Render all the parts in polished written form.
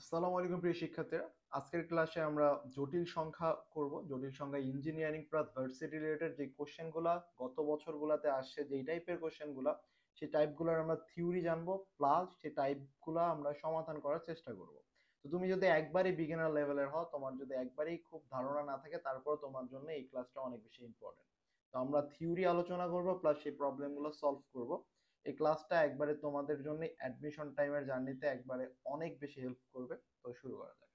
আসসালামু আলাইকুম প্রিয় শিক্ষার্থীরা। আজকের ক্লাসে আমরা জটিল সংখ্যা করব। জটিল সংখ্যা ইঞ্জিনিয়ারিং প্লাস ভার্সিটি রিলেটেড যে কোশ্চেনগুলা গত বছরগুলাতে আসছে, যেই টাইপের কোশ্চেনগুলা, সেই টাইপগুলোর আমরা থিওরি জানবো, প্লাস সেই টাইপগুলা আমরা সমাধান করার চেষ্টা করব। তো তুমি যদি একবারই বিগিনার লেভেলের হও, তোমার যদি একবারই খুব ধারণা না থাকে, তারপর তোমার জন্য এই ক্লাসটা অনেক বেশি ইম্পর্টেন্ট। তো আমরা থিওরি আলোচনা করব, প্লাস সেই প্রবলেমগুলো সলভ করব। এই ক্লাসটা একবারে তোমাদের জন্য অ্যাডমিশন টাইমের জার্নিতে একবারে অনেক বেশি হেল্প করবে। তো শুরু করা যাক।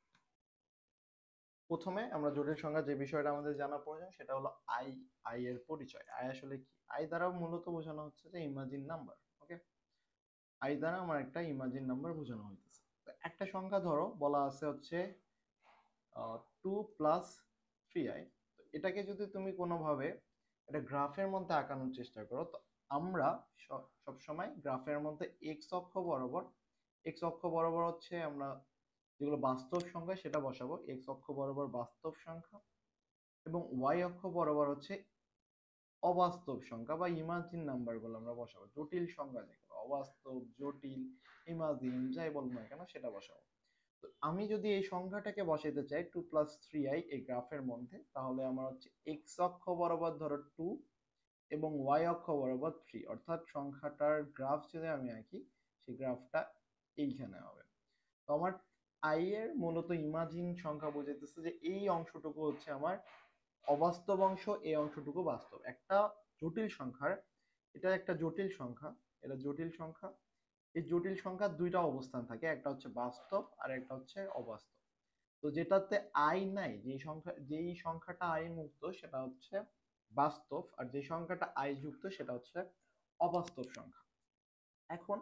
প্রথমে আমরা জটিল সংখ্যা যে বিষয়টা আমাদের জানা প্রয়োজন সেটা হলো আই। আই এর পরিচয়। আই আসলে কি? আই দ্বারা মূলত বোঝানো হচ্ছে যে ইমাজিন নাম্বার। ওকে, আই দ্বারা আমার একটা ইমাজিন নাম্বার বোঝানো হইতেছে। তো একটা সংখ্যা ধরো বলা আছে হচ্ছে 2 + 3i। তো এটাকে যদি তুমি কোনোভাবে এটা গ্রাফের মধ্যে আঁকানোর চেষ্টা করো, তো আমরা সবসময় গ্রাফের মধ্যে এক্স অক্ষ বরাবর হচ্ছে আমরা যেগুলো বাস্তব সংখ্যা সেটা বসাবো, এক্স অক্ষ বরাবর বাস্তব সংখ্যা, এবং ওয়াই অক্ষ বরাবর হচ্ছে অবাস্তব সংখ্যা বা ইমাজিন নাম্বারগুলো আমরা বসাবো। জটিল সংখ্যা যেগুলো অবাস্তব, জটিল, ইমাজিন যাই বলবো না কেন সেটা বসাবো। তো আমি যদি এই সংখ্যাটাকে বসাইতে চাই 2 + 3i এই গ্রাফের মধ্যে, তাহলে আমার হচ্ছে এক্স অক্ষ বরাবর ধরো 2 এবং ওয়াই অক্ষ বরাবর 3, অর্থাৎ সংখ্যাটার গ্রাফ যদি আমি আঁকি, সেই গ্রাফটা এইখানে হবে। তো আমার আই এর মূলত ইমাজিন সংখ্যা বোঝাইতেছে যে এই অংশটুকু হচ্ছে আমার অবাস্তব অংশ, এই অংশটুকু বাস্তব। একটা জটিল সংখ্যার, এটা একটা জটিল সংখ্যা, এটা জটিল সংখ্যা। এই জটিল সংখ্যার দুইটা অবস্থান থাকে, একটা হচ্ছে বাস্তব আর একটা হচ্ছে অবাস্তব। তো যেটাতে আই নাই, যেই সংখ্যাটা আই মুক্ত সেটা হচ্ছে বাস্তব, আর যে সংখ্যাটা আই যুক্ত সেটা হচ্ছে অবাস্তব সংখ্যা। এখন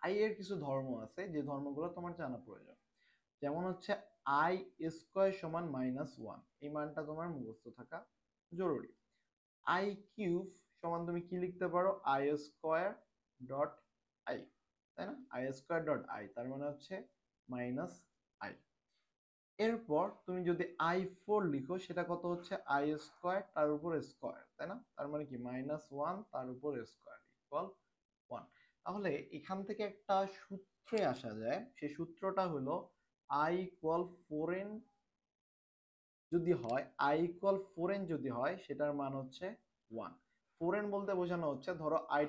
আই এর কিছু ধর্ম আছে, যে ধর্মগুলো তোমার জানা প্রয়োজন। যেমন হচ্ছে আই স্কোয়ার সমান -1, এই মানটা তোমার মুখস্থ থাকা জরুরি। আই কিউব সমান তুমি কি লিখতে পারো? আই স্কোয়ার ডট আই, তাই না? আই স্কোয়ার ডট আই তার মানে হচ্ছে -i। এরপর তুমি যদি i4 লিখো, সেটা কত হচ্ছে? আই স্কোয়ার তার উপর স্কোয়ার, তাই না? তার মানে কি -1 তার উপর স্কোয়ার ইকুয়াল 1। তাহলে এখান থেকে একটা সূত্রে আসা যায়, সেই সূত্রটা হলো i = 4n যদি হয়, i = 4n যদি হয়, সেটার মান হচ্ছে 1। 4n বলতে বোঝানো হচ্ছে ধরো i⁴,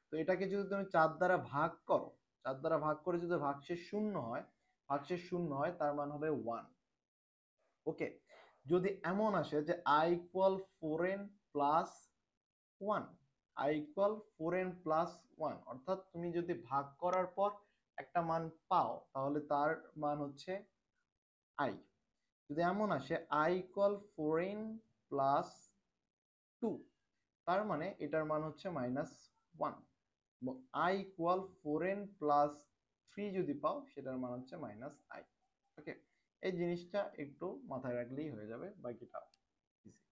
তো এটাকে যদি তুমি 4 দ্বারা ভাগ করো, 4 দ্বারা ভাগ করে যদি ভাগশেষ শূন্য হয়, তার মান হবে 1। ওকে, যদি এমন আসে যে i = 4n plus 1, i = 4n+1, অর্থাৎ তুমি যদি ভাগ করার পর একটা মান পাও, তাহলে তার মান হচ্ছে i। যদি এমন আসে i = 4n+2, তার মানে এটার মান হচ্ছে -1। এবং i = 4n+3 যদি পাও, সেটার মান হচ্ছে -i। ওকে, এই জিনিসটা একটু মাথায় রাখলেই হয়ে যাবে, বাকিটা easy।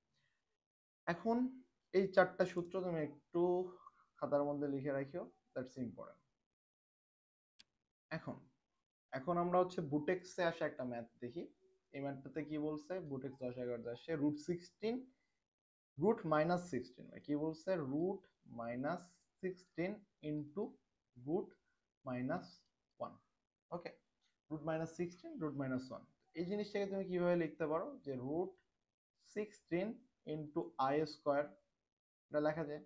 এখন এই চারটা সূত্র তুমি একটু খাতার মধ্যে লিখে রাখিও, দ্যাটস ইম্পর্টেন্ট। এখন এখন আমরা হচ্ছে বুটেক্সে আসা একটা ম্যাথ দেখি। এই ম্যাথটাতে কি বলছে? বুটেক্স 10 11 আসে √16 কি বলছে? √16 ইন্টু √-1। ওকে, √-16 √-1, এই জিনিসটাকে তুমি কিভাবে লিখতে পারো? যে √16 ইন্টু আই স্কোয়ার, এটা লেখা যায়।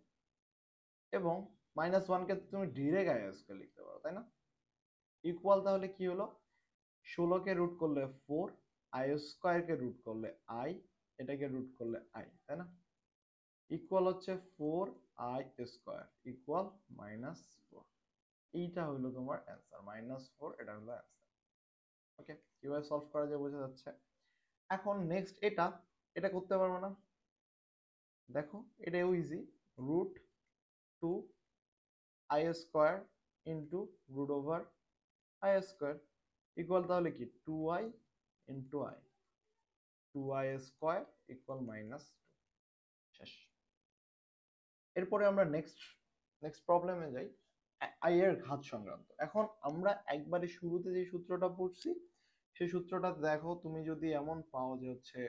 এবং -1 কে তুমি ডিরেক্ট আই স্কোয়ার লিখতে পারো, তাই না? ইকুয়াল তাহলে কি হলো? 16 কে রুট করলে 4, আই স্কোয়ার কে রুট করলে আই, এটাকে রুট করলে আই, তাই না? ইকুয়াল হচ্ছে 4i স্কোয়ার ইকুয়াল -4। এইটা হলো তোমার অ্যান্সার, -4, এটা হলো অ্যান্সার। ওকে, কিভাবে সলভ করা যায় বোঝা যাচ্ছে। এখন নেক্সট এটা, এটা করতে পারবো না? দেখো, এটাও easy. √2 I square into √I square equal তাহলে কি 2i into I, 2i square equal -2। শেষ। এরপরে আমরা নেক্সট নেক্সট প্রবলেমে যাই, আই এর ঘাত সংক্রান্ত। এখন আমরা একবারে শুরুতে যে সূত্রটা পড়ছি, সেই সূত্রটা দেখো, তুমি যদি এমন পাও যে হচ্ছে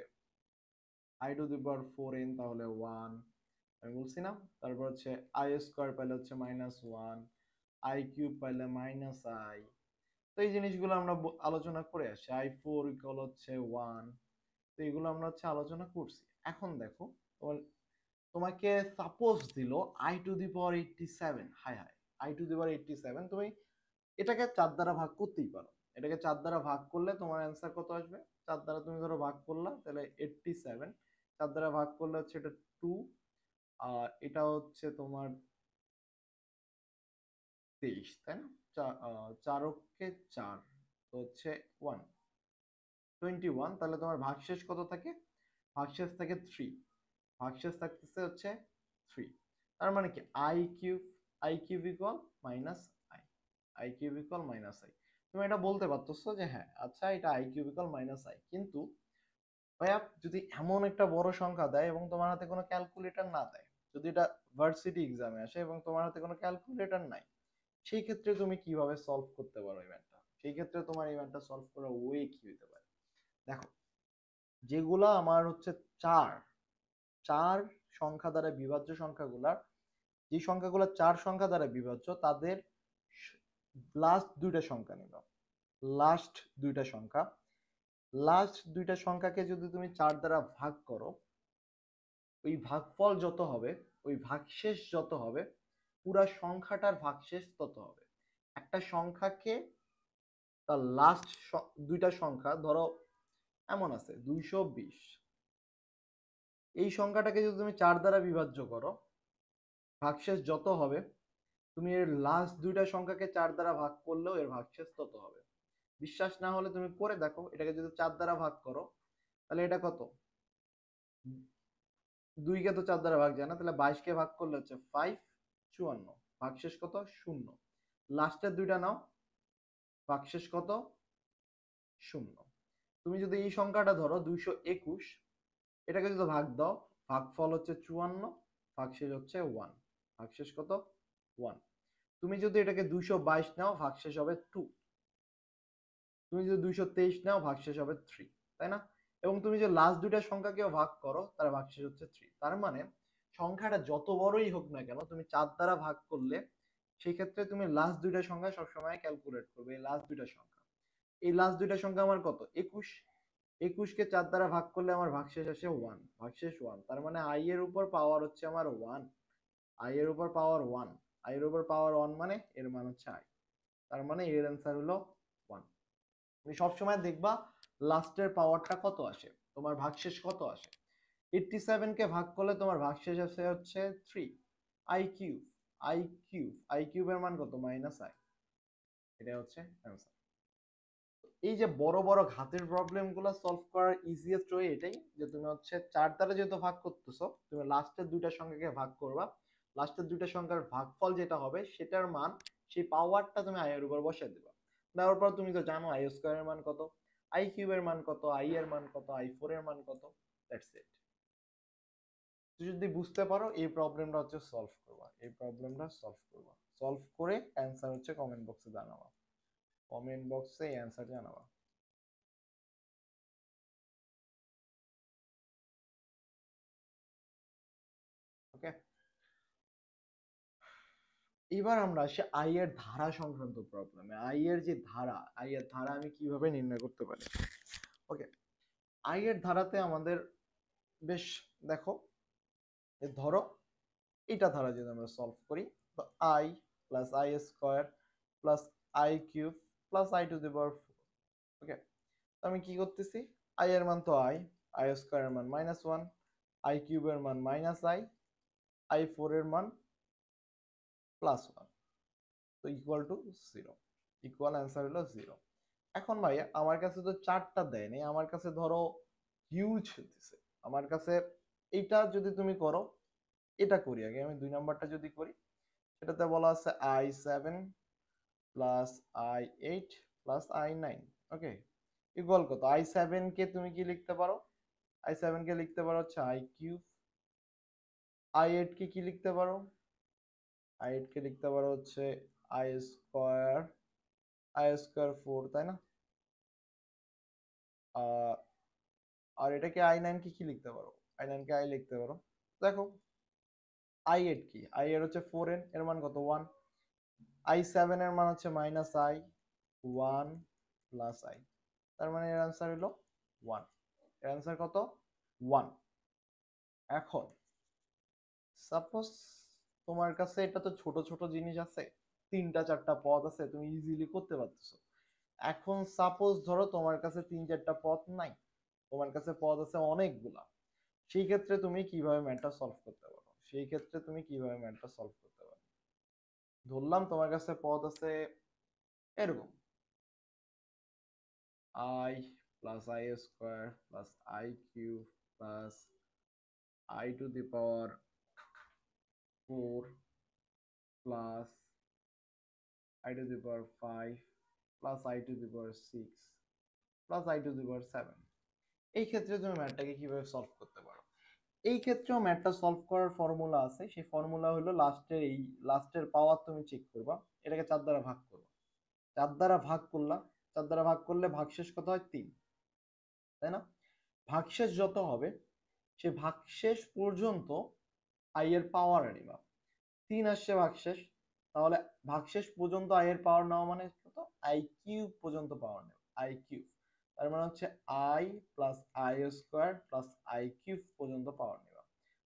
i⁴n তাহলে 1, আমি বলছি না? তারপর হচ্ছে আই স্কোয়ার পাইলে হচ্ছে -1, আই কিউব পাইলে -i, তো এই জিনিসগুলো আমরা আলোচনা করে আসি। i4 ইকুয়াল হচ্ছে 1, তো এগুলো আমরা হচ্ছে আলোচনা করছি। এখন দেখো তোমাকে সাপোজ দিল i টু দি পাওয়ার 87, হাই হাই, i টু দি পাওয়ার 87, তুমি এটাকে 4 দ্বারা ভাগ করতেই পারো। এটাকে 4 দ্বারা ভাগ করলে তোমার অ্যান্সার কত আসবে? 4 দ্বারা তুমি ধরো ভাগ করলা, তাহলে 87, 4 দ্বারা ভাগ করলে হচ্ছে এটা 2, আর এটা হচ্ছে তোমার 23, তাই না? 4 4 তো হচ্ছে 1, 21। তাহলে তোমার ভাগশেষ কত থাকে? ভাগশেষ থাকে 3, ভাগশেষ থাকতেছে হচ্ছে 3। তার মানে কি I cube equal minus I, I cube equal minus I. তুমি এটা বলতে পারতেছো যে হ্যাঁ আচ্ছা এটা I cube equal minus I, কিন্তু ভাইয়া যদি এমন একটা বড় সংখ্যা দেয় এবং তোমার হাতে কোনো ক্যালকুলেটর না দেয়, যদি এটা ভার্সিটি এক্সামে আসে এবং তোমার হাতে কোনো ক্যালকুলেটর নাই, সেই ক্ষেত্রে তুমি কিভাবে সলভ করতে পারো ইভেন্টটা? সেই ক্ষেত্রে তোমার ইভেন্টটা সলভ করার ওয়ে কি হতে পারে? দেখো, যেগুলা আমার হচ্ছে চার চার সংখ্যা দ্বারা বিভাজ্য সংখ্যাগুলার, যে সংখ্যাগুলো 4 সংখ্যা দ্বারা বিভাজ্য তাদের লাস্ট দুইটা সংখ্যা নিব। লাস্ট দুইটা সংখ্যা, লাস্ট দুইটা সংখ্যাকে যদি তুমি 4 দ্বারা ভাগ করো, ওই ভাগফল যত হবে, ওই ভাগশেষ যত হবে, পুরা সংখ্যাটার ভাগশেষ তত হবে। একটা সংখ্যাকে তার লাস্ট দুইটা সংখ্যা ধরো এমন আছে 220, এই সংখ্যাটাকে যদি তুমি 4 দ্বারা বিভাজ্য করো, ভাগশেষ যত হবে, তুমি এর লাস্ট দুইটা সংখ্যাকে 4 দ্বারা ভাগ করলেও এর ভাগশেষ তত হবে। বিশ্বাস না হলে তুমি করে দেখো, এটাকে যদি 4 দ্বারা ভাগ করো তাহলে এটা কত? 2 কে তো 4 দ্বারা ভাগ যায় না, তাহলে 22 কে ভাগ করলে হচ্ছে 5, 54, ভাগশেষ কত? 0। লাস্টের দুইটা নাও, ভাগশেষ কত? 0। তুমি যদি এই সংখ্যাটা ধরো 221, এটাকে যদি ভাগ দাও, ভাগফল হচ্ছে 54, ভাগশেষ হচ্ছে 1, ভাগশেষ কত? 1। তুমি যদি এটাকে 222 নাও, ভাগশেষ হবে 2। তুমি যদি 223 নাও, ভাগশেষ হবে 3, তাই না? এবং তুমি যে লাস্ট দুইটা সংখ্যাকেও ভাগ করো, তার ভাগশেষ হচ্ছে 3। তার মানে সংখ্যাটা যত বড়ই হোক না কেন, তুমি 4 দ্বারা ভাগ করলে সেই ক্ষেত্রে তুমি লাস্ট দুইটা সংখ্যা সবসময় ক্যালকুলেট করবে। এই লাস্ট দুইটা সংখ্যা, এই লাস্ট দুইটা সংখ্যা আমার কত? 21। 21 কে 4 দ্বারা ভাগ করলে আমার ভাগশেষ আসে 1, ভাগশেষ 1। তার মানে আই এর উপর পাওয়ার হচ্ছে আমার 1, আই এর উপর পাওয়ার 1, আই এর উপর পাওয়ার 1 মানে এর মান হচ্ছে আই। তার মানে এর অ্যান্সার হলো 1। তুমি সবসময় দেখবা লাস্টের পাওয়ারটা কত আসে, তোমার ভাগশেষ কত আসে। 87 কে ভাগ করলে তোমার ভাগশেষ আসে হচ্ছে 3, I cube, I cube, I কিউবের মান কত? Minus I. এটা হচ্ছে অ্যান্সার। এই যে বড় বড় ঘাতের প্রবলেম গুলো সলভ করার ইজিয়েস্ট ওয়ে এটাই, যে তুমি হচ্ছে 4 দ্বারা যেহেতু ভাগ করতেছো, তুমি লাস্টের দুইটা সংখ্যাকে ভাগ করবা, লাস্টের দুইটা সংখ্যার ভাগফল যেটা হবে সেটার মান, সেই পাওয়ারটা তুমি আই এর উপর বসিয়ে দিবা। দেওয়ার পর তুমি তো জানো আই স্কয়ারের মান কত, আই কিউবের মান কত, আই এর মান কত, i4 এর মান কত। That's it. তুমি যদি বুঝতে পারো এই প্রবলেমটা হচ্ছে সলভ করবা, এই প্রবলেমটা সলভ করবা, সলভ করে অ্যান্সার হচ্ছে কমেন্ট বক্সে জানাবা, কমেন্ট বক্সে অ্যান্সার জানাবা। ওকে, এবার আমরা আসি আই এর ধারা সংক্রান্ত প্রবলেমে। আই এর যে ধারা, আই এর ধারা আমি কিভাবে নির্ণয় করতে পারি? ওকে, আই এর ধারাতে আমাদের বেশ, দেখো ধরো এটা ধারা যদি আমরা সলভ করি, তো i plus i square plus i cube plus i to the power 4। Okay, তো আমি কি করতেছি, আই এর মান তো আই, আই স্কোয়ার এর মান -1, আই কিউবের মান -আই, i4 এর মান +1, তো ইকুয়াল টু 0, ইকুয়াল অ্যান্সার হলো 0। এখন ভাই আমার কাছে তো চারটা দেয় নাই, আমার কাছে ধরো হিউজ দিছে আমার কাছে। এইটা যদি তুমি করো, এটা করি আগে আমি 2 নাম্বারটা যদি করি, সেটাতে বলা আছে i7 plus i8 plus i9। ওকে, ইকুয়াল কত? i7 কে তুমি কি লিখতে পারো? i7 কে লিখতে পারো হচ্ছে i কিউব, i8 কে কি লিখতে পারো? i8 কে লিখতে পারো হচ্ছে i স্কয়ার, i স্কয়ার 4, তাই না? আর এটাকে i9 কে কি লিখতে পারো? i9 কে i লিখতে পারো। দেখো i8 কি, i এর হচ্ছে 4n, এর মান কত? 1। i7 এর মান হচ্ছে -i, 1 প্লাস আই, তার মানে এর আনসার হলো 1। এর আনসার কত? 1। এখন সাপোজ তোমার কাছে এটা তো ছোট ছোট জিনিস আছে, 3টা 4টা পদ আছে, তুমি ইজিলি করতে পারতেছো। এখন সাপোজ ধরো তোমার কাছে 3 4টা পদ নাই, তোমার কাছে পদ আছে অনেকগুলা। সেই ক্ষেত্রে তুমি কিভাবে ম্যাথটা সলভ করতে পারো? ধরলাম তোমার কাছে পদ আছে এরকম, i plus i square plus i cube plus i to the power 4 plus i to the power 5 plus i to the power 6 plus i to the power 7। এই ক্ষেত্রে তুমি ম্যাথটাকে কিভাবে সলভ করতে পারো? এই ক্ষেত্রেও ম্যাথটা সলভ করার ফর্মুলা আছে। সেই ফর্মুলা হলো লাস্টের পাওয়ার তুমি চেক করবা, এটাকে 4 দ্বারা ভাগ করবা। 4 দ্বারা ভাগ করলা, 4 দ্বারা ভাগ করলে ভাগশেষ কত হয়? 3, তাই না? ভাগশেষ যত হবে সে ভাগশেষ পর্যন্ত আই এর পাওয়ার নিবা। 3 আসছে ভাগশেষ, তাহলে ভাগশেষ পর্যন্ত আই এর পাওয়ার নেওয়া মানে কত? আই কিউব পর্যন্ত পাওয়ার নেব, আই কিউব। তার মানে হচ্ছে I plus i square plus i cube পর্যন্ত পাওয়ার নেবা।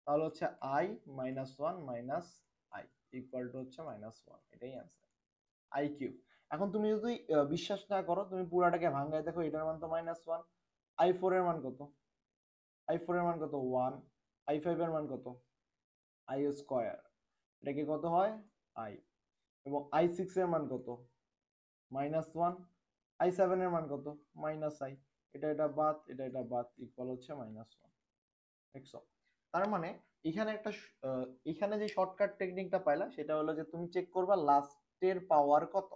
তাহলে হচ্ছে I minus 1 minus I equal to হচ্ছে -1, এটাই অ্যান্সার, আই কিউব। এখন তুমি যদি বিশ্বাস না করো, তুমি পুরাটাকে ভাঙায় দেখো, এটার মান তো -1, i4 এর মান কত? i4 এর মান কত? 1। i5 এর মান কত? আই স্কোয়ার, এটা কি কত হয়? আই। এবং i6 এর মান কত? -1। i7 এর মান কত? -i। এটা বাদ, এটা বাদ, ইকুয়াল হচ্ছে -1। দেখছো? তার মানে এখানে এখানে যে শর্টকাট টেকনিকটা পাইলা সেটা হলো যে তুমি চেক করবা লাস্টের পাওয়ার কত,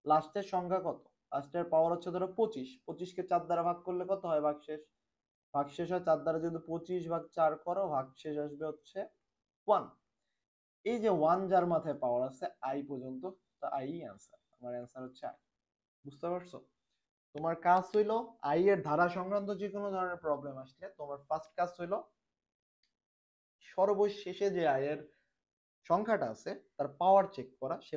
লাস্টের সংখ্যা কত। লাস্টের পাওয়ার হচ্ছে ধরো 25, 25 কে 4 দ্বারা ভাগ করলে কত হয় ভাগশেষ? ভাগশেষ হয় 4 দ্বারা যদি 25 ভাগ 4 করো, ভাগশেষ আসবে হচ্ছে 1। এই যে 1 যার মাথায় পাওয়ার আছে আই পর্যন্ত, তা আই অ্যান্সার, আমার অ্যান্সার হচ্ছে আই। বুঝতে পারছো? তোমার কাজ হইলো আই এর ধারা সংক্রান্ত যে কোনো ধরনের প্রবলেম আসলে তোমার ফার্স্ট কাজ হইলো সর্বশেষে যে আই এর সংখ্যাটা আছে তার পাওয়ার চেক করা, সে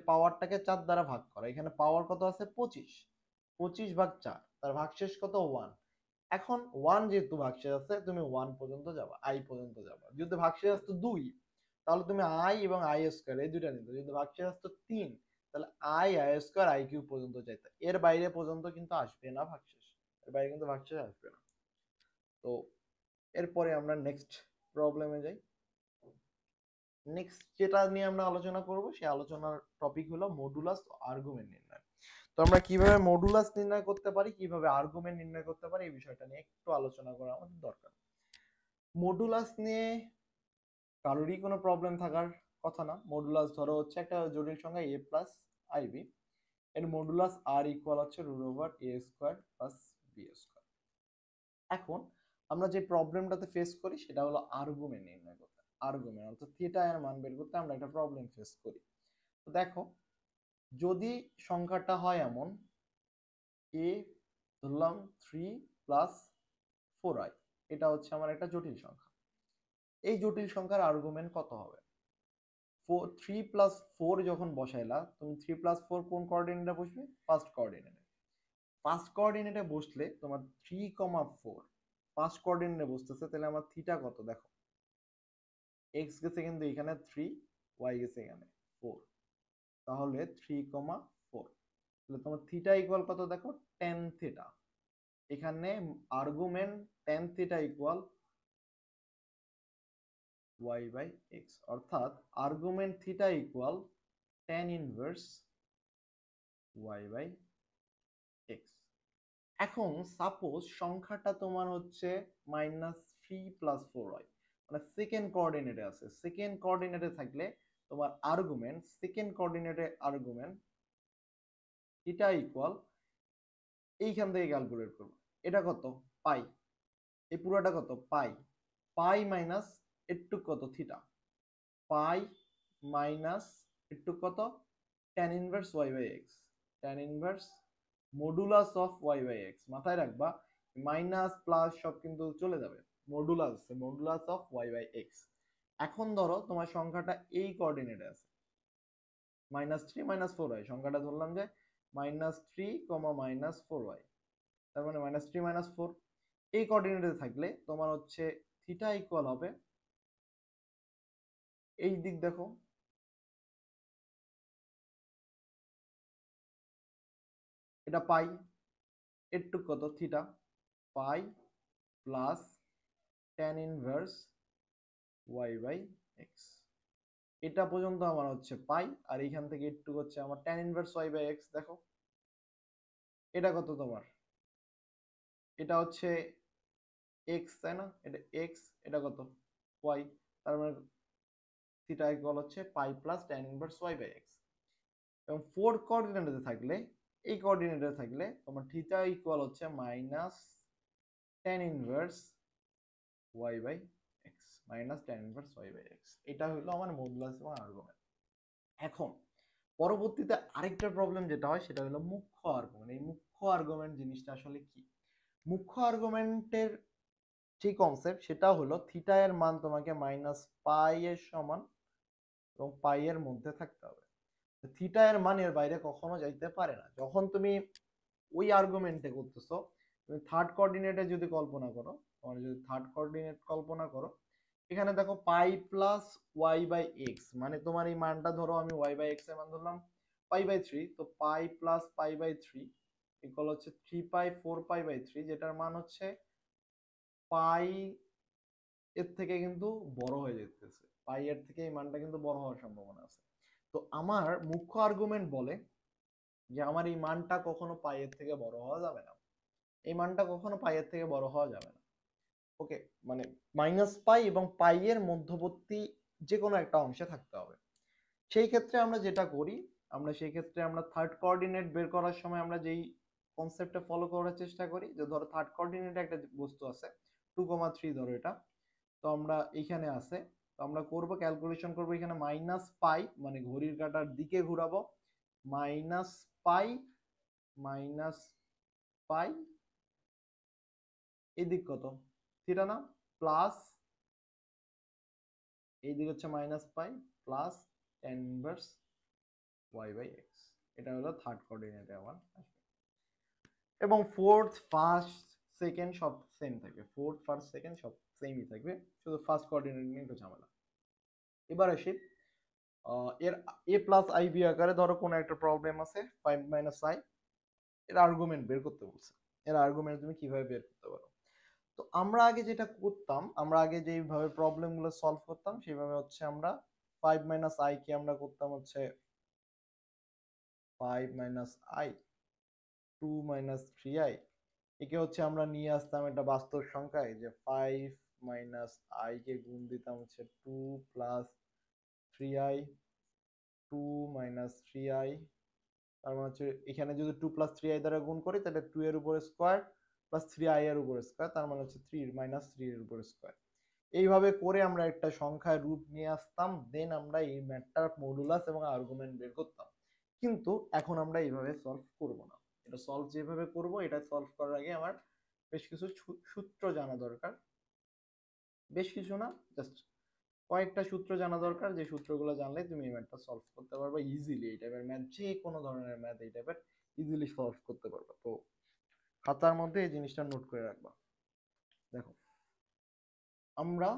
পাওয়ারটাকে 4 দ্বারা ভাগ করা। এখানে পাওয়ার কত আছে? 25, 25 ভাগ 4, তার ভাগশেষ কত? 1। এখন 1 যেহেতু ভাগশেষ আছে, তুমি 1 পর্যন্ত যাবা, আই পর্যন্ত যাবা। যদি ভাগশেষ আসতো 2, তাহলে তুমি আই এবং আই স্কোয়ার এই দুইটা নিতে। যদি ভাগশেষ আসতো 3, তাহলে আই স্কোয়ার আই কিউব পর্যন্ত যাইতে। এর বাইরে পর্যন্ত কিন্তু আসবে না ভাগশেষ, এর বাইরে কিন্তু ভাগশেষ আসবে না। তো এরপরে আমরা নেক্সট প্রবলেমে যাই। নেক্সট যেটা নিয়ে আমরা আলোচনা করব সেই আলোচনার টপিক হলো মডুলাস ও আর্গুমেন্ট নির্ণয়। তো আমরা কিভাবে মডুলাস নির্ণয় করতে পারি, কিভাবে আর্গুমেন্ট নির্ণয় করতে পারি, এই বিষয়টা নিয়ে একটু আলোচনা করা আমাদের দরকার। মডুলাস নিয়ে কারোরই কোনো প্রবলেম থাকার কথা না। মডুলাস ধরো হচ্ছে একটা জটিল সংখ্যা a প্লাস আইবি, এর মডুলাস আর ইকুয়াল হচ্ছে √a square plus b square. এখন আমরা যে প্রবলেমটাতে ফেস করি সেটা হলো আর্গুমেন্ট নির্ণয় করতে। আর্গুমেন্ট অর্থাৎ থিটা এর মান বের করতে আমরা একটা প্রবলেম ফেস করি। তো দেখো, যদি সংখ্যাটা হয় এমন a, ধরলাম 3 প্লাস 4i, এটা হচ্ছে আমার একটা জটিল সংখ্যা। এই জটিল সংখ্যার আর্গুমেন্ট কত হবে? 3 প্লাস 4 যখন বসাইলা, তুমি 3 প্লাস 4 কোন কোঅর্ডিনেটে বসবে? ফার্স্ট কোঅর্ডিনেটে। ফার্স্ট কোঅর্ডিনেটে বসলে তোমার 3,4 ফার্স্ট কোঅর্ডিনেটে বসতেছে, তাহলে আমার থিটা কত দেখো, এক্স গেছে কিন্তু এখানে 3, ওয়াই গেছে এখানে 4, তাহলে 3,4। তাহলে তোমার থিটা ইকুয়াল কত দেখো? tan theta. এখানে argument tan theta equal y by x, অর্থাৎ argument theta equal tan inverse y by x. এখন সাপোজ সংখ্যাটা তোমার হচ্ছে -3 প্লাস 4y, মানে সেকেন্ড কোঅর্ডিনেটে আছে। সেকেন্ড কোঅর্ডিনেটে থাকলে তোমার সেকেন্ড কোঅর্ডিনেটে আর্গুমেন্ট থিটা ইকুয়াল, এইখান থেকে ক্যালকুলেট করবো, এটা কত? পাই। এই পুরোটা কত? পাই। পাই মাইনাস একটু কত? থিটা। পাই মাইনাস একটু কত? tan inverse y by x. tan inverse modulus of y by x. মাথায় রাখবা মাইনাস প্লাস সব কিন্তু চলে যাবে, modulus of y by x. এখন ধরো তোমার সংখ্যাটা এই কোঅর্ডিনেটে আছে, -3 -4y, সংখ্যাটা ধরলাম যে -3, -4y, তার মানে -3 -4। এই কোঅর্ডিনেটে থাকলে তোমার হচ্ছে থিটা ইকুয়াল হবে, এই দিক দেখো, এটা পাই, এরটুক কত থিটা, পাই প্লাস tan ইনভার্স y/x। এটা পর্যন্ত আমার হচ্ছে পাই, আর এইখান থেকে একটু হচ্ছে আমার tan ইনভার্স y/x। দেখো এটা কত তোমার, এটা হচ্ছে x, তাই না, এটা x, এটা কত y, তার মানে থিটা ইকুয়াল হচ্ছে পাই প্লাস tan ইনভার্স y/x। এবং 4 কোঅর্ডিনেটে থাকলে, এই কোঅর্ডিনেটে থাকলে তোমার থিটা ইকুয়াল হচ্ছে minus tan inverse y/x, minus tan inverse y/x। এটা হলো আমার মডুলাস এবং আর্গুমেন্ট। এখন পরবর্তীতে আরেকটা প্রবলেম যেটা হয় সেটা হলো মুখ্য আর্গুমেন্ট। এই মুখ্য আর্গুমেন্ট জিনিসটা আসলে কি? মুখ্য আর্গুমেন্টের যে কনসেপ্ট সেটা হলো থিটা এর মান তোমাকে -পাই এর সমান এবং পাই এর মধ্যে থাকতে হবে। থিটা এর মান এর বাইরে কখনো যাইতে পারে না। যখন তুমি ওই আর্গুমেন্টে করতেছো, তুমি থার্ড কোঅর্ডিনেটে যদি কল্পনা করো, তোমার যদি থার্ড কোঅর্ডিনেট কল্পনা করো, এখানে দেখো পাই প্লাস y/x, মানে তোমার এই মানটা ধরো আমি y/x এর মান ধরলাম পাই/3, তো পাই প্লাস পাই/3 ইকুয়াল হচ্ছে 3π 4π/3, যেটার মান হচ্ছে পাই এর থেকে কিন্তু বড় হয়ে যেতেছে, পাই এর থেকে এই মানটা কিন্তু বড় হওয়ার সম্ভাবনা আছে। তো আমার মুখ্য আর্গুমেন্ট বলে যে আমার এই মানটা কখনো পাই এর থেকে বড় হওয়া যাবে না, এই মানটা কখনো পাই এর থেকে বড় হওয়া যাবে না। ওকে, মানে -পাই এবং পাই এর মধ্যবর্তী যে কোনো একটা অংশে থাকতে হবে। সেই ক্ষেত্রে আমরা যেটা করি, আমরা থার্ড কোঅর্ডিনেট বের করার সময় আমরা যেই কনসেপ্টটা ফলো করার চেষ্টা করি, যে ধরো থার্ড কোঅর্ডিনেটে একটা বস্তু আছে 2,3, ধরো এটা, তো আমরা এইখানে আছে, তো আমরা করব ক্যালকুলেশন করব এখানে -পাই, মানে ঘড়ির কাঁটার দিকে ঘোরাবো, -পাই, -পাই, এদিক কত থিটা না, প্লাস এই দিক হচ্ছে -পাই প্লাস tan ইনভার্স y/x। এটা হলো থার্ড কোঅর্ডিনেটে আমার আসবে। এবং ফোর্থ, ফার্স্ট, সেকেন্ড সব সেম থাকবে, ফোর্থ, ফার্স্ট, সেকেন্ড সব সেমই থাকবে, শুধু ফার্স্ট কোঅর্ডিনেট নিয়ে একটু ঝামেলা। এবার আসি এর a প্লাস আই বি আকারে, ধরো কোনো একটা প্রবলেম আছে 5 - i, এর আর্গুমেন্ট বের করতে বলছে। এর আর্গুমেন্ট তুমি কিভাবে বের করতে পারো? তো আমরা আগে যেটা করতাম, আমরা আগে যেভাবে প্রবলেম গুলো সলভ করতাম সেভাবে হচ্ছে আমরা 5 - i কে আমরা করতাম হচ্ছে 5 - i, 2 - 3i, একে হচ্ছে আমরা নিয়ে আসতাম একটা বাস্তব সংখ্যায়, যে 5 - i কে গুণ দিতাম হচ্ছে 2 প্লাস 3i, 2 - 3i, তার মানে হচ্ছে এখানে যদি 2 প্লাস 3i দ্বারা গুণ করি তাহলে 2 এর উপরে স্কোয়ার প্লাস 3i এর উপরে স্কোয়ার, তার মানে হচ্ছে 3 -3 এর উপরে স্কোয়ার। এইভাবে করে আমরা একটা সংখ্যার রূপ নিয়ে আসতাম, দেন আমরা এই ম্যাথটার মডুলাস এবং আর্গুমেন্ট বের করতাম। কিন্তু এখন আমরা এইভাবে সলভ করব না। এটা সলভ যেভাবে করব, এটা সলভ করার আগে আমার বেশ কিছু সূত্র জানা দরকার। বেশ কিছু না, জাস্ট কয়েকটা সূত্র জানা দরকার, যে সূত্রগুলো জানলে তুমি এই ম্যাথটা সলভ করতে পারবে ইজিলি। এই টাইপের ম্যাথ, যে কোনো ধরনের ম্যাথ এই টাইপের ইজিলি সলভ করতে পারবে। তো খাতার মধ্যে এই জিনিসটা নোট করে রাখবা। দেখো, আমরা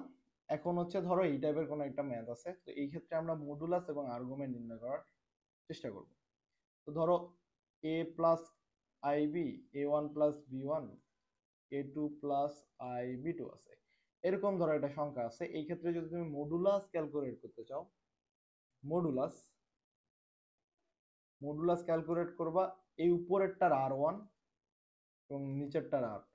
এখন হচ্ছে ধরো এই টাইপের কোনো একটা ম্যাথ আছে, তো এই ক্ষেত্রে আমরা মডুলাস এবং আর্গুমেন্ট নির্ণয় করার চেষ্টা করব। তো ধরো a plus i b, a1 plus b1, a2 প্লাসib2 আছে, এরকম ধরো একটা সংখ্যা আছে। এই ক্ষেত্রে যদি তুমি মডুলাস ক্যালকুলেট করতে চাও, মডুলাস মডুলাস ক্যালকুলেট করবা এই উপরেরটার r1 এবং নিচেরটার r2।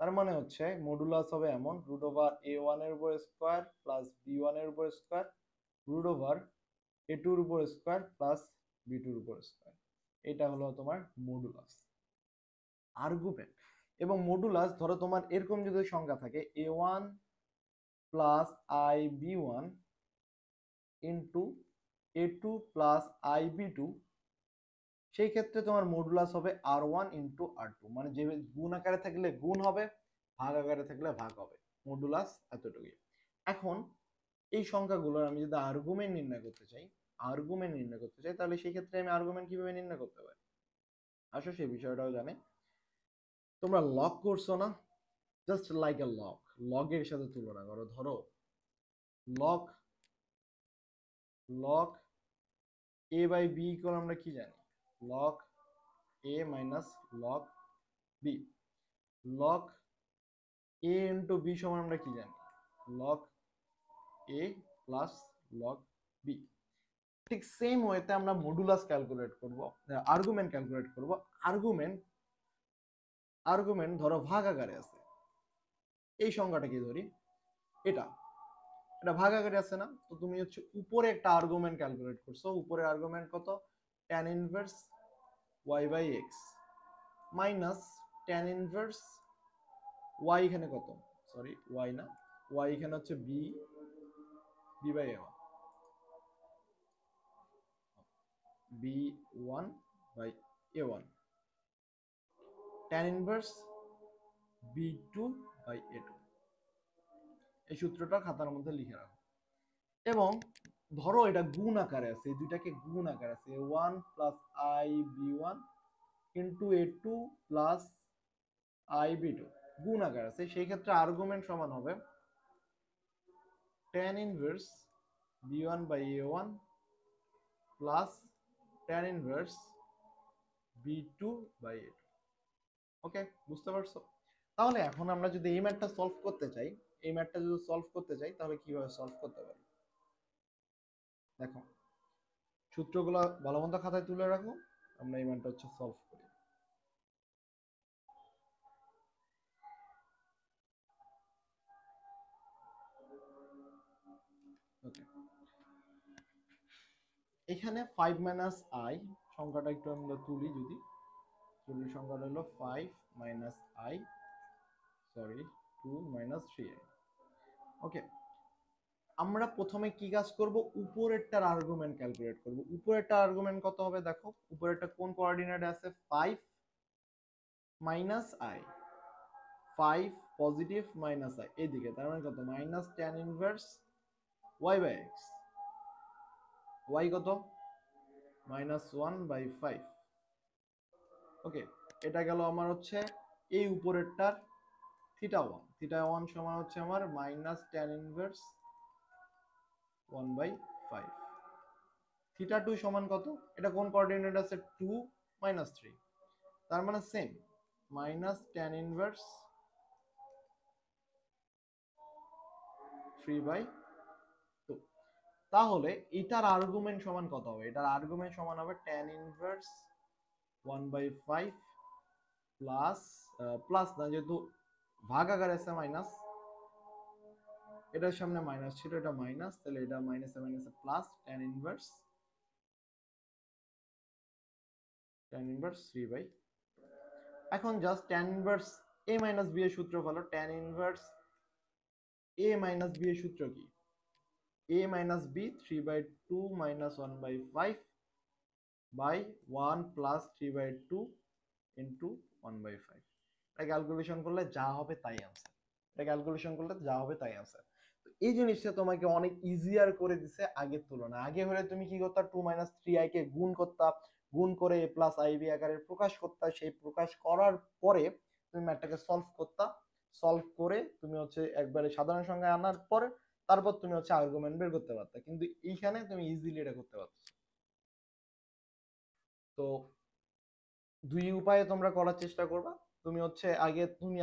তার মানে হচ্ছে মডুলাস হবে এমন, √a1 এর উপর স্কোয়ার প্লাস b1 এর উপর স্কোয়ার √a2 এর উপর স্কোয়ার প্লাস b2 এর উপর স্কোয়ার। এটা হলো তোমার মডুলাস। আর্গুমেন্ট এবং মডুলাস, ধরো তোমার এরকম যদি সংখ্যা থাকে a1 plus ib1 into a2 plus ib2, সেই ক্ষেত্রে তোমার মডুলাস হবে r1 ইন্টু r2, মানে যে গুণ আকারে থাকলে গুণ হবে, ভাগ আকারে থাকলে ভাগ হবে, মডুলাস এতটুকুই। এখন এই সংখ্যাগুলোর আমি যদি আর্গুমেন্ট নির্ণয় করতে চাই, আর্গুমেন্ট নির্ণয় করতে চাই, তাহলে সেই ক্ষেত্রে আমি আর্গুমেন্ট কিভাবে নির্ণয় করতে পারি? আসো সেই বিষয়টাও জানি। তোমরা লগ করছো না? জাস্ট লাইক এ লগ, লগের সাথে তুলনা করো। ধরো log log a by b equal আমরা কি জানি? Log a minus log b. Log a into b সমান আমরা কি জানি? Log a plus log b. ঠিক সেম ওয়েতে আমরা মডুলাস ক্যালকুলেট করব, আর্গুমেন্ট ক্যালকুলেট করব। আর্গুমেন্ট আর্গুমেন্ট ধরো ভাগ আকারে আছে, এই সংখ্যাটা কি ধরি? এটা এটা ভাগ আকারে আছে না? তো তুমি হচ্ছে উপরে একটা আর্গুমেন্ট ক্যালকুলেট করছো। উপরে আর্গুমেন্ট কত? tan inverse y by x minus tan inverse y, এখানে কত? সরি y না, y এখানে হচ্ছে b by a1, b1 by a1 tan inverse b2 by a2। এই সূত্রটা খাতার মধ্যে লিখে রাখো। এবং ধরো এটা গুণ আকারে আছে, এই দুইটাকে গুণ আকারে আছে, a1 plus i b1 into a2 plus i b2 গুণ আকারে আছে। সেই ক্ষেত্রে আর্গুমেন্ট সমান হবে tan inverse b1 by a1 plus tan inverse b2 by a2। Okay, বুঝতে পারছো? তাহলে এখন আমরা যদি এই ম্যাথটা সলভ করতে চাই, এই ম্যাথটা যদি সলভ করতে চাই তাহলে কিভাবে সলভ করতে পারি? দেখো সূত্রগুলো ভালো মন্দ খাতায় তুলে রাখো, আমরা এই ম্যাথটা হচ্ছে সলভ করি। ওকে, এখানে 5 মাইনাস আই সংখ্যাটা একটু আমরা তুলি, যদি জটিল সংখ্যাটা হলো 5 minus I, sorry 2 minus 3i। ওকে, আমরা প্রথমে কি কাজ করব? উপরেরটার আর্গুমেন্ট ক্যালকুলেট করব। উপরেরটার আর্গুমেন্ট কত হবে? দেখো উপরেরটা কোন কোঅর্ডিনেটে আছে? 5 minus i, 5 positive minus i এইদিকে, তার মানে কত? Minus tan inverse y by x। y কত? Minus 1 by 5। ওকে, এটা গেল আমার হচ্ছে এই উপরেরটার থিটা 1। থিটা 1 সমান হচ্ছে আমার minus tan inverse 1 by 5। Theta 2 সমান কত? এটা কোন কোঅর্ডিনেট আছে? 2 মাইনাস 3, তার মানে same minus tan inverse 3 by 2। তাহলে এটার আর্গুমেন্ট সমান কত হবে? এটার আর্গুমেন্ট সমান হবে tan inverse 1 by 5 plus plus না, যেহেতু ভাগ আকারে আছে মাইনাস, এটার সামনে মাইনাস ছিল, এটা মাইনাস, তাহলে এটা মাইনাসে মাইনাসে প্লাস tan ইনভার্স 3 বাই। এখন just tan inverse a minus b এর সূত্র follow. tan inverse a minus b এর সূত্র কি? a minus b 3 by 2 minus 1 by 5 by 1 plus 3 by 2 into 1 by 5। এটা ক্যালকুলেশন করলে যা হবে তাই আনসার। এটা ক্যালকুলেশন করলে যা হবে তাই আনসার। তো এই জিনিসটা তোমাকে অনেক ইজিয়ার করে দিছে আগের তুলনায়। আগে হলে তুমি কি করতা? 2 মাইনাস 3i কে গুণ করতা, গুণ করে a প্লাস ib আকারে প্রকাশ করতা। সেই প্রকাশ করার পরে তুমি ম্যাথটাকে সলভ করতা। সলভ করে তুমি হচ্ছে একবারে সাধারণ সংখ্যায় আনার পরে তারপর তুমি হচ্ছে আর্গুমেন্ট বের করতে পারতা, কিন্তু এইখানে তুমি ইজিলি এটা করতে পারছো। তো দুই উপায়ে তোমরা করার চেষ্টা করবা। তুমি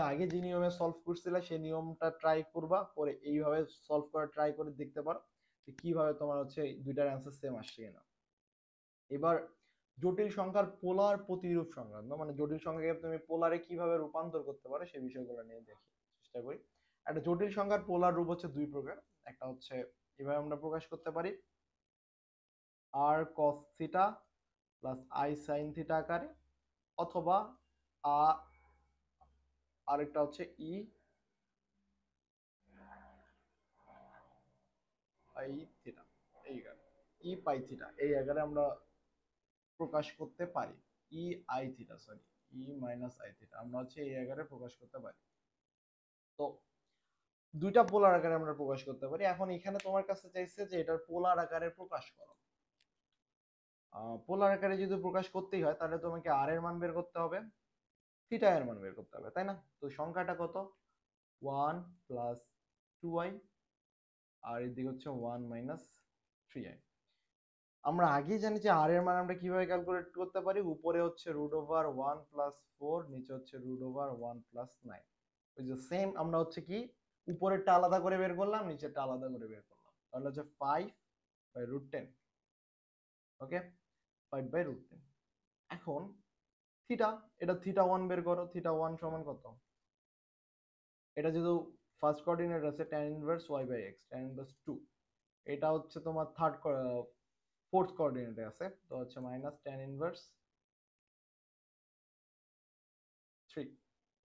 আগে যে নিয়মে সলভ করছিলে সেই নিয়মটা ট্রাই করবা, করে এইভাবে সলভ করা ট্রাই করে দেখতে পারো যে কিভাবে তোমার হচ্ছে দুইটার অ্যান্সার সেম আসছে কিনা। এবার জটিল সংখ্যার পোলার প্রতিরূপ সংক্রান্ত, মানে জটিল সংখ্যাকে তুমি পোলারে কিভাবে রূপান্তর করতে পারো সেই বিষয়গুলো নিয়ে দেখি চেষ্টা করি। একটা জটিল সংখ্যার পোলার রূপ হচ্ছে দুই প্রকার। একটা হচ্ছে এভাবে আমরা প্রকাশ করতে পারি r cos theta plus i sin theta আকারে, অথবা আরেকটা হচ্ছে ই পাই থিটা, এই ই পাই থিটা এই আকারে আমরা প্রকাশ করতে পারি। E I theta, sorry E minus I theta আমরা হচ্ছে এই আকারে প্রকাশ করতে পারি। তো দুইটা পোলার আকারে আমরা প্রকাশ করতে পারি। এখন এখানে তোমার কাছে চাইছে যে এটার পোলার আকারে প্রকাশ করো। পোলার আকারে যদি প্রকাশ করতেই হয় তাহলে তোমাকে আর এর মান বের করতে হবে, থিটা এর মান বের করতে হবে, তাই না? তো সংখ্যাটা কত? 1 প্লাস 2i, আর এদিকে হচ্ছে 1 মাইনাস 3i। আমরা আগেই জানি যে আর এর মান আমরা কিভাবে ক্যালকুলেট করতে পারি, উপরে হচ্ছে রুট ওভার 1 প্লাস 4, নিচে হচ্ছে রুট ওভার 1 প্লাস 9। ওই যে সেম আমরা হচ্ছে কি উপরেরটা আলাদা করে বের করলাম, নিচেরটা আলাদা করে বের করলাম, তাহলে হচ্ছে 5 by root 10। Okay, 5 by root 10। এখন থিটা, এটা থিটা 1 বের করো। থিটা 1 সমান কত? এটা যেহেতু ফার্স্ট কোঅর্ডিনেট আছে tan inverse y by x, tan inverse 2। এটা হচ্ছে তোমার ফোর্থ কোঅর্ডিনেটে আছে, তো হচ্ছে মাইনাস tan ইনভার্স 3।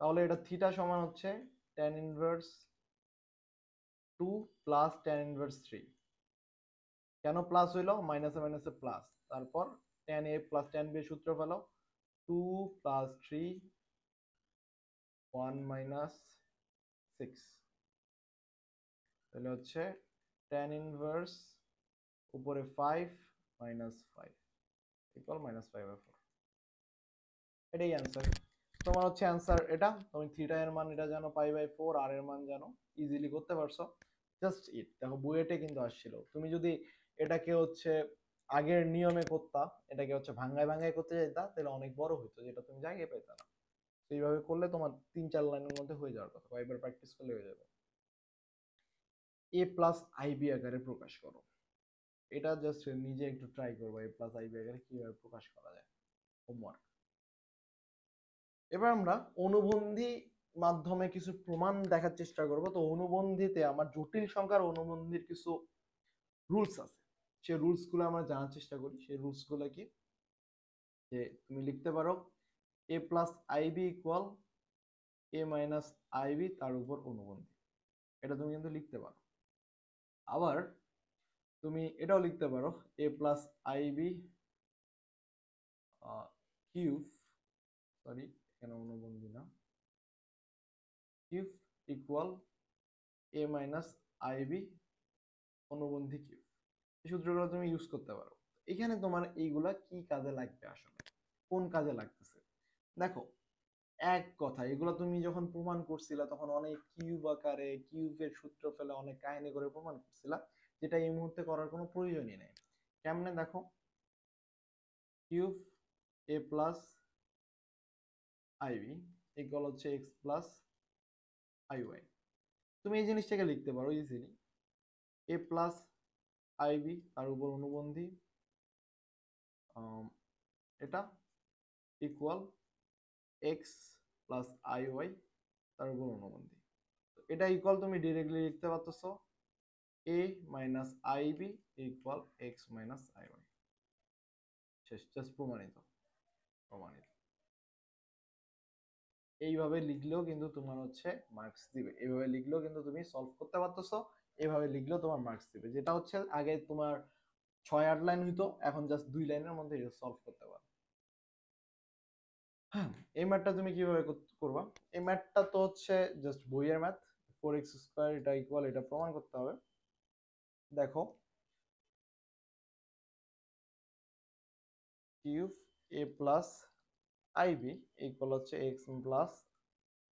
তাহলে এটা থিটা সমান হচ্ছে tan inverse 2 plus tan inverse 3। কেন প্লাস হইলো? মাইনাসে মাইনাসে প্লাস, তারপর tan a plus tan b সূত্র ফেলো, 2 প্লাস 3 1 মাইনাস 6, তাহলে হচ্ছে tan ইনভার্স উপরে 5 মাইনাস 5 ইকুয়াল মাইনাস 5/4। এটাই অ্যান্সার। তোমার হচ্ছে অ্যান্সার এটা। তুমি থিটা এর মান এটা জানো π/4, আর এর মান জানো, ইজিলি করতে পারছো। জাস্ট ইট দেখো বুয়েটে কিন্তু আসছিল, তুমি যদি এটাকে হচ্ছে আগের নিয়মে করতা, এটাকে হচ্ছে ভাঙ্গায় ভাঙ্গায় করতে যাইতা, তাহলে অনেক বড় হইতো, যেটা তুমি জায়গায় পেতে না। তো এইভাবে করলে তোমার 3-4 লাইনের মধ্যে হয়ে যাওয়ার কথা, কয়েকবার প্র্যাকটিস করলে হয়ে যাবে। a প্লাস আইবি আকারে প্রকাশ করো। এটা জাস্ট নিজে একটু ট্রাই করবো, a প্লাস আইবি আকারে কিভাবে প্রকাশ করা যায়, হোমওয়ার্ক। এবার আমরা অনুবন্ধী মাধ্যমে কিছু প্রমাণ দেখার চেষ্টা করব। তো অনুবন্ধীতে আমার জটিল সংখ্যার অনুবন্ধীর কিছু রুলস আছে, সেই রুলস গুলো আমরা জানার চেষ্টা করি। সেই রুলস গুলো কি? যে তুমি লিখতে পারো এ প্লাস আইবি ইকুয়াল এ মাইনাস আইবি তার উপর অনুবন্ধী, এটা তুমি কিন্তু লিখতে পারো। আবার তুমি এটাও লিখতে পারো এ প্লাস আইবি কিউব, সরি এখানে অনুবন্ধী না, কিউব ইকুয়াল এ মাইনাস আইবি অনুবন্ধী কিউব। এই সূত্রগুলো তুমি ইউজ করতে পারো। এখানে তোমার এইগুলা কি কাজে লাগবে, আসলে কোন কাজে লাগতেছে দেখো। এক কথা, এগুলো তুমি যখন প্রমাণ করছিলা তখন অনেক কিউব আকারে কিউবের সূত্র ফেলে অনেক কাহিনী করে প্রমাণ করছিলা, যেটা এই মুহূর্তে করার কোনো প্রয়োজনই নেই। কেমনে দেখো, কিউব এ প্লাস আইবি ইকুয়াল হচ্ছে এক্স প্লাস আইওয়াই। তুমি এই জিনিসটাকে লিখতে পারো ইজিলি, এ প্লাস আইবি তার উপর অনুবন্ধী এটা ইকুয়াল এক্স প্লাস আইওয়াই তার উপর অনুবন্ধী। এটা ইকুয়াল তুমি ডিরেক্টলি লিখতে পারতেছো a minus i b equal x minus i y. শেষ, জাস্ট প্রমাণিত। প্রমাণিত এইভাবে লিখলেও কিন্তু তোমার হচ্ছে মার্কস দিবে, এইভাবে লিখলেও কিন্তু তুমি সলভ করতে পারতেছো, এইভাবে লিখলেও তোমার মার্কস দিবে। যেটা হচ্ছে আগে তোমার 6-8 লাইন হইতো, এখন জাস্ট 2 লাইনের মধ্যে সলভ করতে পারো। হ্যাঁ, এই ম্যাথটা তুমি কিভাবে করবা? এই ম্যাথটা তো হচ্ছে জাস্ট বইয়ের ম্যাথ, 4x² এটা ইকুয়াল, এটা প্রমাণ করতে হবে। দেখো কিউব এ প্লাস আইবি ইকুয়াল হচ্ছে এক্স প্লাস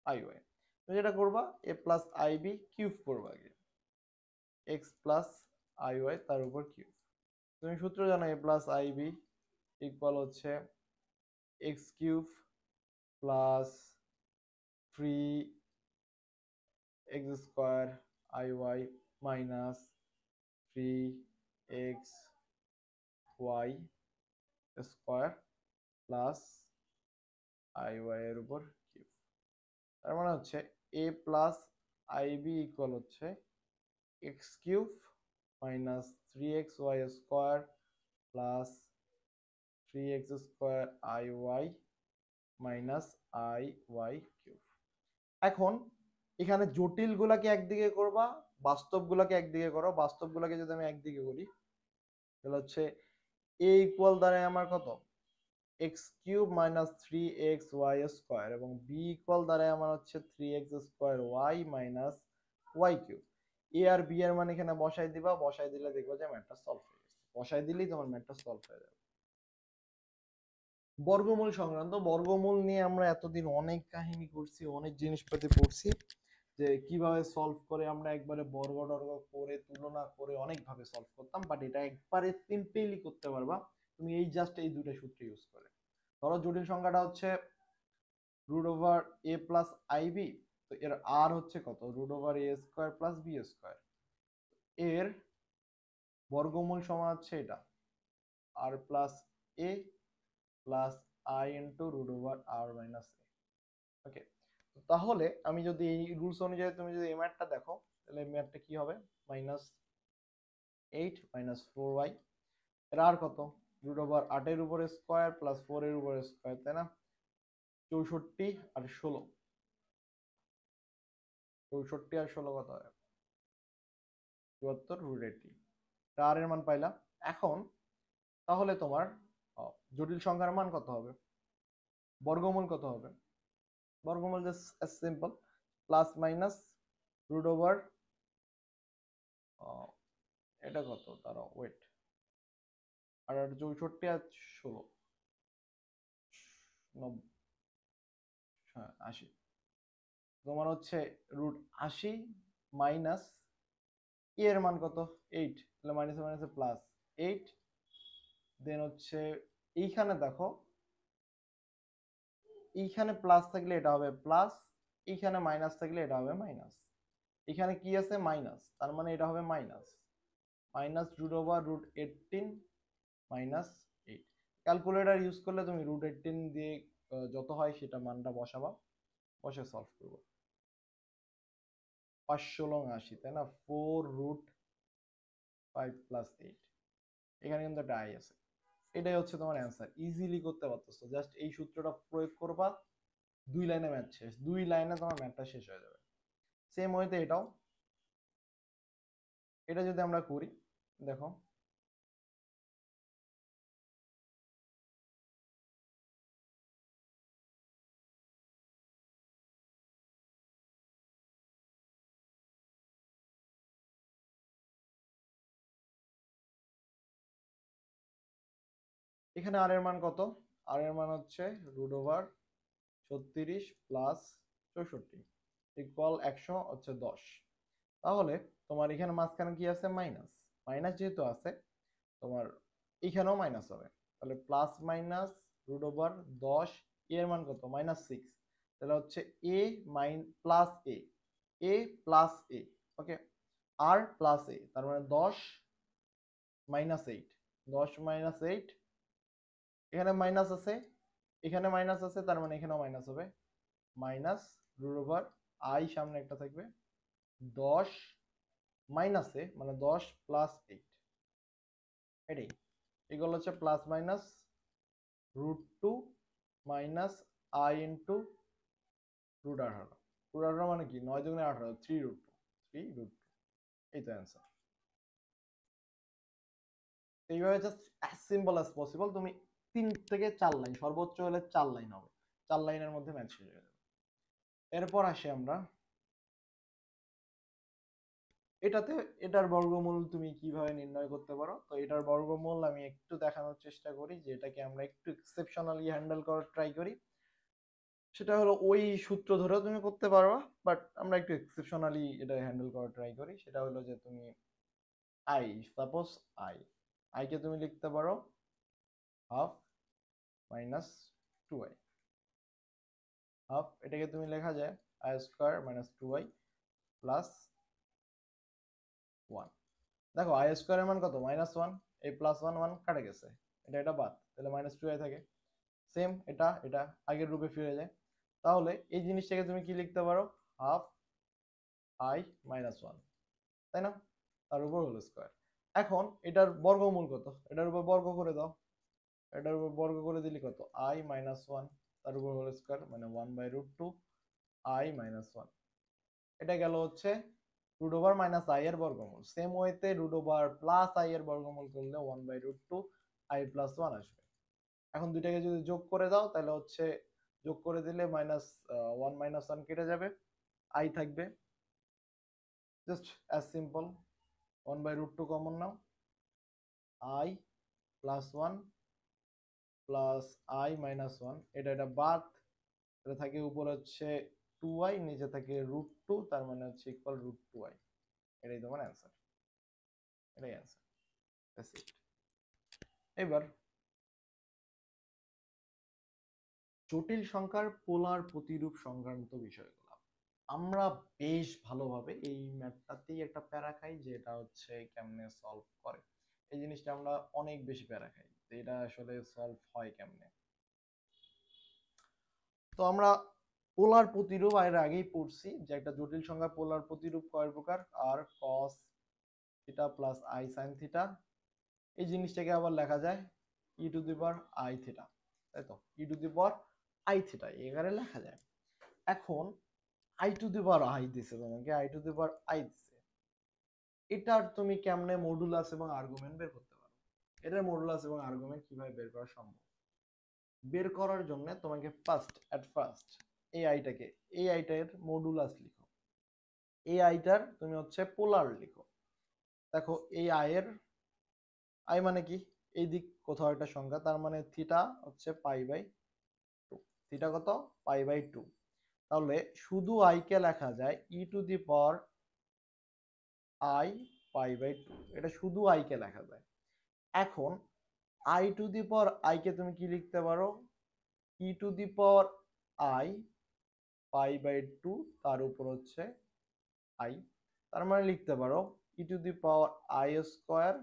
আইওয়াই। তুমি যেটা করবা এ প্লাস আইবি কিউব করবা আগে, এক্স প্লাস আইওয়াই তার উপর কিউব। তুমি সূত্র জানো এ প্লাস আইবি ইকুয়াল হচ্ছে x cube plus 3x² i y minus 3xy square plus i y এর উপর কিউব। তার মানে হচ্ছে এ প্লাস আইবি ইকুয়াল হচ্ছে x cube minus 3xy square plus 3x² i y minus i y cube. এখন এখানে জটিল গুলাকে একদিকে করবা, বাস্তব গুলাকে একদিকে করো। বাস্তব গুলাকে যদি আমি একদিকে করি তাহলে হচ্ছে এ ইকুয়াল দাঁড়ায় আমার কত, x cube minus 3xy square, এবং বি ইকুয়াল দাঁড়ায় আমার হচ্ছে 3x² y minus y cube. A আর বি এর মান এখানে বসাই দিবা, বসাই দিলে দেখবা যে ম্যাথটা সলভ হয়ে গেছে। বসাই দিলেই তোমার ম্যাথটা সলভ হয়ে যাবে। বর্গমূল সংক্রান্ত, বর্গমূল নিয়ে আমরা এতদিন অনেক কাহিনী করছি, অনেক জিনিসপাতি পড়ছি, যে কিভাবে সলভ করে আমরা একবারে বর্গ টর্গ করে তুলনা করে অনেকভাবে সলভ করতাম, বাট এটা একবারে সিম্পলি করতে পারবা তুমি এই জাস্ট এই দুটো সূত্র ইউজ করে। ধরো জটিল সংখ্যাটা হচ্ছে root over a plus i b, তো এর আর হচ্ছে কত, root over a square plus b square, এর বর্গমূল সমান হচ্ছে এটা r plus a plus i into root over r minus a. Okay, তাহলে আমি যদি এই রুলস অনুযায়ী তুমি যদি এই ম্যাথটা দেখো, তাহলে এই ম্যাথটা কি হবে, মাইনাস 8 মাইনাস 4y, এর আর কত, রুট ওভার 8 এর উপরে স্কোয়ার প্লাস 4 এর উপরে স্কোয়ার, তাই না, 64 আর 16, 64 আর 16 কত হয়, 74 রুট 80, আর এর মান পাইলা। এখন তাহলে তোমার জটিল সংখ্যার মান কত হবে, বর্গমূল কত হবে, বর্গমূল just simple, plus minus root over, এটা কত, তারা ওয়েট, আর 64 আর 16, 80, তোমার হচ্ছে রুট 80 মাইনাস এর মান কত 8, তাহলে মাইনাসে মাইনাসে প্লাস 8, দেন হচ্ছে এইখানে দেখো, এইখানে প্লাস থাকলে এটা হবে প্লাস, এইখানে মাইনাস থাকলে এটা হবে মাইনাস, এখানে কি আছে মাইনাস, তার মানে এটা হবে minus, minus root over root 18 minus 8। Calculator use করলে তুমি রুট 18 দিয়ে যত হয় সেটা মানটা বসাবা, বসে সলভ করবো, 580, তাই না, 4 রুট 5 প্লাস 8, এখানে কিন্তু একটা আই আছে, এটাই হচ্ছে তোমার অ্যান্সার, ইজিলি করতে পারতেছো, জাস্ট এই সূত্রটা প্রয়োগ করবা, 2 লাইনে ম্যাথ শেষ, 2 লাইনে তোমার ম্যাথটা শেষ হয়ে যাবে। সেম ওয়েতে এটাও, এটা যদি আমরা করি, দেখো এখানে আর এর মান কত, আর এর মান হচ্ছে রুট ওভার 36 প্লাস 64 ইকুয়াল 100 হচ্ছে 10। তাহলে তোমার এখানে মাঝখানে কি আছে, মাইনাস, মাইনাস যেহেতু আছে তোমার এখানেও মাইনাস হবে, তাহলে প্লাস মাইনাস রুট ওভার 10, এর মান কত, মাইনাস 6, তাহলে হচ্ছে এ mine plus a plus A, okay, R plus এ, তার মানে 10 মাইনাস 8, 10 মাইনাস 8, এখানে মাইনাস আছে, এখানে মাইনাস আছে, তার মানে এখানেও মাইনাস হবে, মাইনাস রুট ওভার আই সামনে একটা থাকবে, 10 মাইনাসে মানে 10 প্লাস 8, এটাই, এগুলো হচ্ছে plus minus root 2 minus i into root 18, root 18 মানে কি, 9 দুগুণে 18, 3 রুট 2, 3 রুট 2, এই তো অ্যান্সার। এইভাবে just as simple as possible তুমি 3 থেকে 4 লাইন, সর্বোচ্চ হলে 4 লাইন হবে, 4 লাইনের মধ্যে ম্যাথ শেষ হয়ে যাবে। এরপর আসি আমরা এটাতে, এটার বর্গমূল তুমি কিভাবে নির্ণয় করতে পারো, তো এটার বর্গমূল আমি একটু দেখানোর চেষ্টা করি, যে এটাকে আমরা একটু এক্সেপশনালি হ্যান্ডেল করার ট্রাই করি, সেটা হলো ওই সূত্র ধরেও তুমি করতে পারবা, বাট আমরা একটু এক্সেপশনালি এটা হ্যান্ডেল করার ট্রাই করি, সেটা হলো যে তুমি আই, সাপোজ আই, আই কে তুমি লিখতে পারো হাফ মাইনাস 2i, হাফ এটাকে তুমি লেখা যায় I square minus 2i plus 1, দেখো আই স্কোয়ারের মান কত, মাইনাস 1, এই প্লাস 1 1 কাটে গেছে, এটা বাদ, তাহলে মাইনাস 2i থাকে, সেম এটা এটা আগের রূপে ফিরে যায়, তাহলে এই জিনিসটাকে তুমি কি লিখতে পারো, হাফ আই মাইনাস 1, তাই না, তার উপর হোল স্কোয়ার। এখন এটার বর্গমূল কত, এটার উপর বর্গ করে দাও, এটার উপর বর্গ করে দিলে কত, আই মাইনাস 1, তার উপর হোল স্কোয়ার মানে 1/√2 আই মাইনাস 1, এটা গেল হচ্ছে রুট ওভার মাইনাস আই এর বর্গমূল। সেম ওয়েতে রুট ওভার প্লাস আই এর বর্গমূল করলে 1/√2 আই প্লাস 1 আসবে। এখন দুইটাকে যদি যোগ করে দাও তাহলে হচ্ছে, যোগ করে দিলে মাইনাস 1 মাইনাস 1 কেটে যাবে, আই থাকবে, just as simple, 1/√2 common now, I plus 1 plus I minus one, এটা বাদ, এটা থাকে উপরে হচ্ছে 2i, নিচে থাকে √2, তার মানে হচ্ছে ইকুয়াল √2i। এটাই তোমার অ্যান্সার, এটাই অ্যান্সার। That's it. এবার জটিল সংখ্যার পোলার প্রতিরূপ সংক্রান্ত বিষয়গুলো আমরা বেশ ভালোভাবে এই ম্যাথটাতেই একটা প্যারা খাই, যে এটা হচ্ছে কেমনে সলভ করে। এই জিনিসটা আমরা অনেক বেশি প্যারা খাই, যে এটা আসলে সলভ হয় কেমনে। তো আমরা পোলার প্রতিরূপ এর আগেই পড়ছি, যে একটা জটিল সংখ্যা পোলার প্রতিরূপ কয় প্রকার, r cos theta plus i sine theta. এই জিনিসটাকে আবার লেখা যায় e to the power i theta, তাই তো, e to the power i theta এখানে লেখা যায়। এখন i to the power i দিছে, তোমাকে i to the power i দিছে, এটার তুমি কেমনে মডুলাস এবং আর্গুমেন্ট বের করতে পারো। এটার মডুলাস এবং আর্গুমেন্ট কিভাবে বের করা সম্ভব, বের করার জন্য তোমাকে ফার্স্ট এই আইটার মডুলাস লিখো, এই আইটার তুমি হচ্ছে পোলার লিখো। দেখো এই আয়ের আই মানে কি, এই দিক কোথাও একটা সংখ্যা, তার মানে থিটা হচ্ছে π/2, থিটা কত, π/2। তাহলে শুধু আই কে লেখা যায় e to the power I π/2, এটা শুধু আই কে লেখা যায়। এখন i to the power i কে তুমি কি লিখতে পারো, e to the power I π/2 তার উপর হচ্ছে আই, তার মানে লিখতে পারো e to the power i square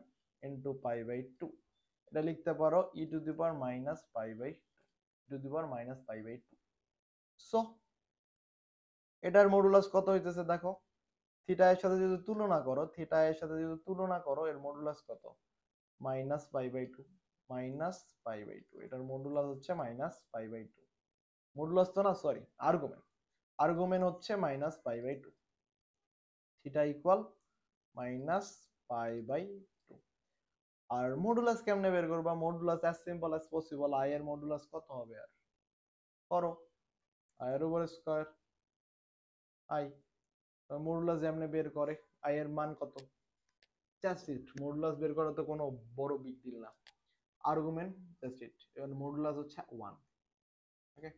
into π/2, এটা লিখতে পারো e to the power minus π/2, e to the power minus π/2। So এটার মডুলাস কত হইতেছে দেখো, থিটা এর সাথে যদি তুলনা করো, থিটা এর সাথে যদি তুলনা করো, এর মডুলাস কত, মাইনাস π/2, মাইনাস π/2, এটার মডুলাস হচ্ছে মাইনাস π/2। মডুলাস তো না, সরি, আর্গুমেন্ট, আর্গুমেন্ট হচ্ছে মাইনাস π/2, থিটা ইকুয়াল মাইনাস π/2। আর মডুলাস কেমনে বের করবা, modulus as simple as possible, I এর মডুলাস কত হবে, আর করো আই এর উপর স্কয়ার আই, মডুলাস যেমনে বের করে, আই এর মান কত, জাস্ট ইট, মডুলাস বের করা তো কোনো বড় বিগ ডিল না, আর্গুমেন্ট, জাস্ট ইট। এবার মডুলাস হচ্ছে 1। ওকে,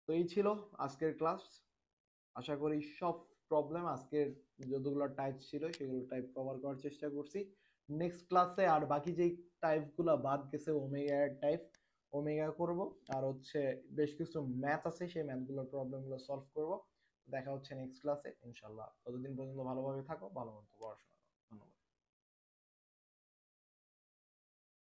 তো এই ছিল আজকের ক্লাস। আশা করি সব প্রবলেম আজকের যতগুলো টাইপ ছিল সেগুলো টাইপ কভার করার চেষ্টা করছি। নেক্সট ক্লাসে আর বাকি যেই টাইপগুলো বাদ গেছে, ওমেগা এর টাইপ, ওমেগা করব, আর হচ্ছে বেশ কিছু ম্যাথ আছে, সেই ম্যাথগুলোর প্রবলেমগুলো সলভ করব। দেখা হচ্ছে নেক্সট ক্লাসে ইনশাল্লাহ। ততদিন পর্যন্ত ভালোভাবে থাকো, ভালো মতো পড়াশোনা।